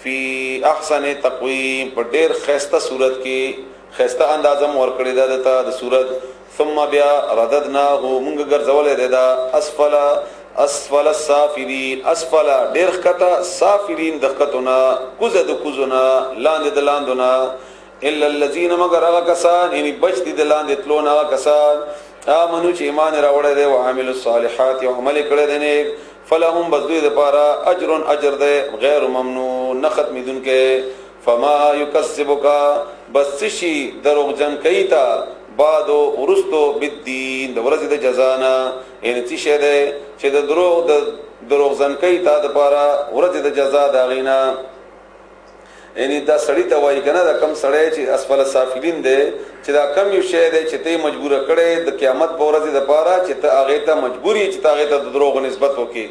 فی احسن تقویم په ډیر خسته صورت کې خسته اندازم ورکړی دا د صورت ثم بیا رددناه مونږ ګرځولې دا اسفل السافلین اسفل ډیر خطا سافلین د خطونه کوزه د کوزونه لاندې د لاندونه الا الذين مگر هغه کسان یعنی بچ دي د لاندې تلون هغه کسان امنو چې ایمان راوړل دي او عامل الصالحات او عمل کړی دي نیک فلهم بذوی د پارا اجر ده غیر ممنون نه ختمیدون کې فما یکذبک بس شي دروغجن کیتا بعد ورستو بالدین د ورځې د جزانا ان څه شه ده چې د دروغجن کیتا د پارا ورځې د جزا دا غینا یعنی دا سړی ته وایي کنه دا کم سړی چې اسفل السافلین ده چې دا کم یو شی ده چې ته مجبور کړي د قیامت په ورځ د پاره چې ته هغه ته مجبوری چې ته هغه ته د دروغ نسبت وکي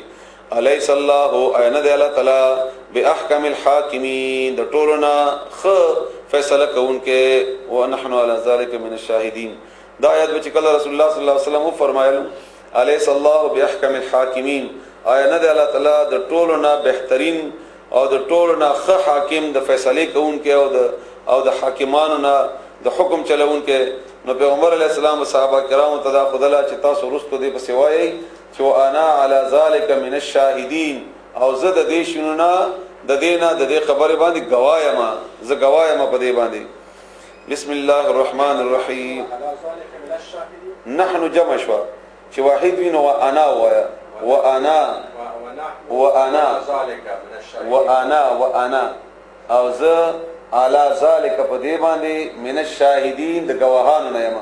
الیس الله اینا د الله تعالی باحکم الحاکمین د ټولنا خ فیصله کوونکې ونحن علی ذلک من الشاهدین دا آیات چې کله رسول الله صلی الله علیه وسلم فرمایل الیس الله باحکم الحاکمین اینا د الله تعالی د ټولنا بهترین او د ټولنا خ حاکم د فیصله کوونکې او د حاکمانو نه د حکم چلوونکې نو پیغمبر علیه السلام او صحابه کرام ته دا خدلا چې تاسو رستو دی په سوای چې انا علی ذلک من الشاهدین او زه د دې شنو نه د دینه د دې خبره باندې گوایم زه گوایم په دې باندې بسم الله الرحمن الرحیم نحن جمع شوا چې واحد وینو وانا او زه علی ذلک په دې باندې من الشاهدین د گواهانو نه یم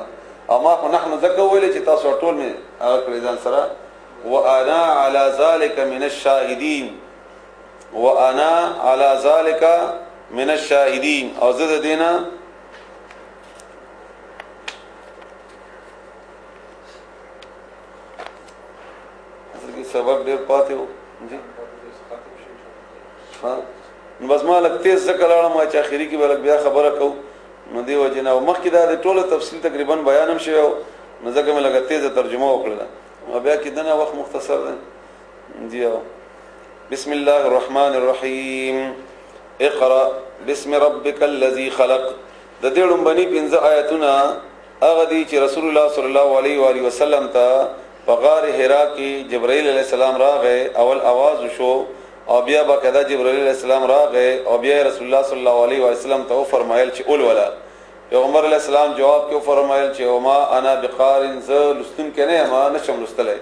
اما خو نحن ذکر ویل چې تاسو ټول می هغه کړی ځان سره وانا على ذلك من الشاهدين وانا على ذلك من الشاهدين او زه دینا اصل کې سبب ډیر پاتې و جی ها نو بس ما لک تیز ذکر اړه ما چې اخیری کې بلک بیا خبره کو نو دی وجنه او مخکې دا د ټوله تفصیل تقریبا بیانم شوی نو ځکه مې لګ تیز ترجمه وکړه او بیا کې دنه وخت مختصر ده دی بسم الله الرحمن الرحیم اقرا بسم ربک الذی خلق د دې لومبني 15 آیاتونه هغه دي چې رسول الله صلی الله علیه و آله وسلم ته په غار حرا کې جبرائیل علیه السلام راغی اول आवाज شو او بیا باقاعده جبرائیل علیہ السلام راغې او بیا رسول الله صلی الله علیه و سلم ته فرمایل چې اول ولا پیغمبر علیہ السلام جواب کې فرمایل چې وما انا بقارن ز لستون کنه ما نشم لستلای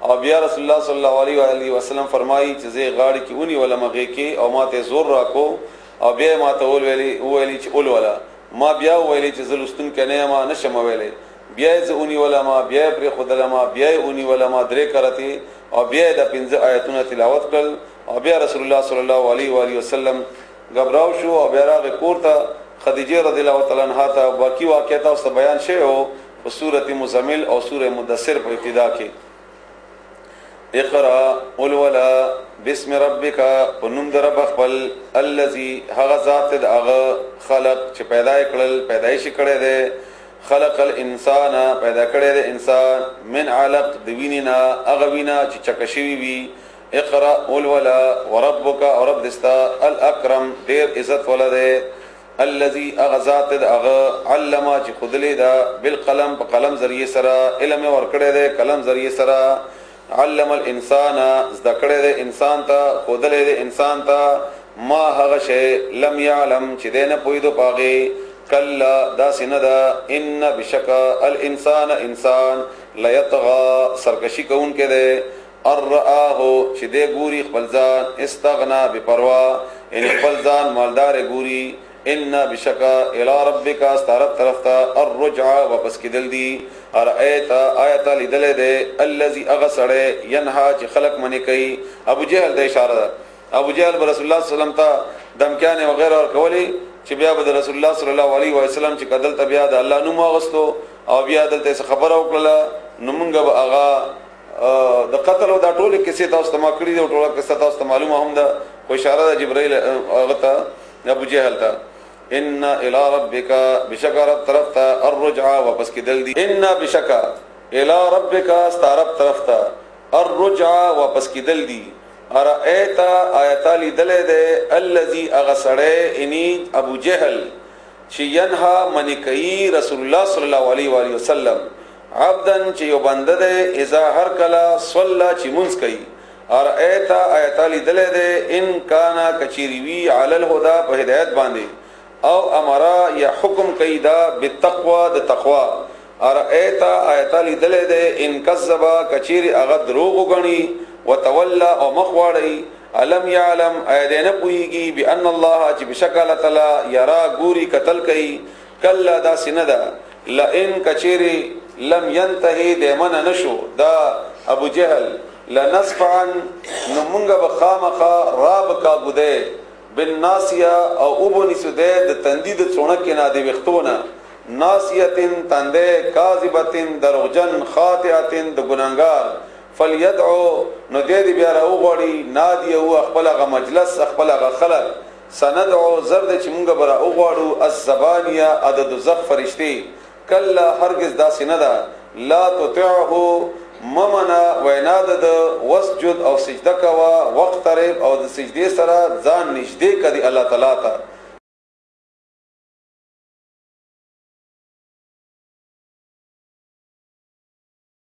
او بیا رسول الله صلی الله علیه و سلم فرمایي چې زه غاړي کې ونی ولا مغه کې او ماته زور راکو او بیا ماته ویلي چې اول ولا ما بیا ویلي چې ز لستون کنه ما نشم ویلي بیا ز اونی ولا ما بیا پر خدای ما بیا اونی ولا ما درې کرتی او بیا د 15 آیاتونه تلاوت کړل او بیا رسول الله صلی الله علیه و آله وسلم غبراو شو او بیا راغ کورته خدیجه رضی الله تعالی عنها ته باقی واقعات او بیان شوی او په سوره مزمل او سوره مدثر په ابتدا کې اقرا قل ولا بسم ربک ونم در رب خپل الذی هغه ذات هغه خلق چې پیدا کړل پیدایش کړي دي خلق الانسان پیدا کړي دي انسان من علق د وینینا هغه وینا چې چکشوي وي اقرا قل ولا وربك ورب دستا الاکرم دیر عزت ولده الذي اغذات علم چې خودلی دا بالقلم په قلم ذریعہ سره علم ورکړی دی قلم ذریعہ سره علم الانسان ذکر دی انسان ته خودلی دی انسان ته ما هغه شی لم يعلم چې دینه پویدو پاغي کلا دا سندا ان بشک الانسان انسان لا يطغى سرکشی کون کې دی الرآه چې دې ګوري خپل ځان استغنا بپروا ان خپل ځان مالدار ګوري ان بشکا الی ربک استرت طرف ته الرجع واپس کېدل دي ارایت آیت لیدل دې الذي اغسړ ينها چې خلق منی کوي ابو جهل د اشاره ده ابو جهل رسول الله صلی الله علیه وسلم ته دمکانه وغیرہ ور کولی چې بیا به رسول الله صلی الله علیه و سلم چې کدل ته بیا د الله نوم واغستو او بیا دلته خبر او کړه نو مونږ به اغا د قتل او د ټوله کیسه تاسو ته ما کړی دی ټوله کیسه تاسو ته معلومه هم ده خو اشاره ده جبرائیل هغه ته ابو جهل ته ان الى ربک بشکر طرف ته الرجع واپس کېدل دي ان بشکا الى ربک استرب طرف ته الرجع واپس کېدل دي ارایت آیت لیدلې ده الذي اغسړې اني ابو جهل چې ينها منی کوي رسول الله صلی الله علیه و آله وسلم عبدن چې یو بنده ده اذا هر کلا صلی چې منځ کوي ارایت آیت لیدلې ده ان کانا کچریوی علی الهدى په هدایت باندې او امرا یا حکم کوي دا بالتقوا د تقوا ارایت آیت لیدلې ده ان کذبا کچری هغه دروغ غني وتولى او مخواړی علم يعلم ايدين پويږي بان الله چې بشکل تعالی يرا ګوري قتل کوي کلا دا سندا لئن کچری لم ينتهي دمن نشو دا ابو جهل لنصفعا نمونګه بخامخه راب کا بده بالناسيه او ابونی سده د تندید څونه کې نه دی وختونه ناسیتن تنده کاذبتن دروغجن خاطئتن د ګناګار فلیدعو نو دې بیا راوغړی نادی او خپل غ مجلس خپل غ خلق سندعو زرد چې مونږ برا اوغړو الزبانيه عدد زغ فرشتي کلا هرگز دا سندا لا تطعه ممنا ویناد وسجد او سجده کوا وقت او د سجدي سره ځان نږدې کړي الله تعالی ته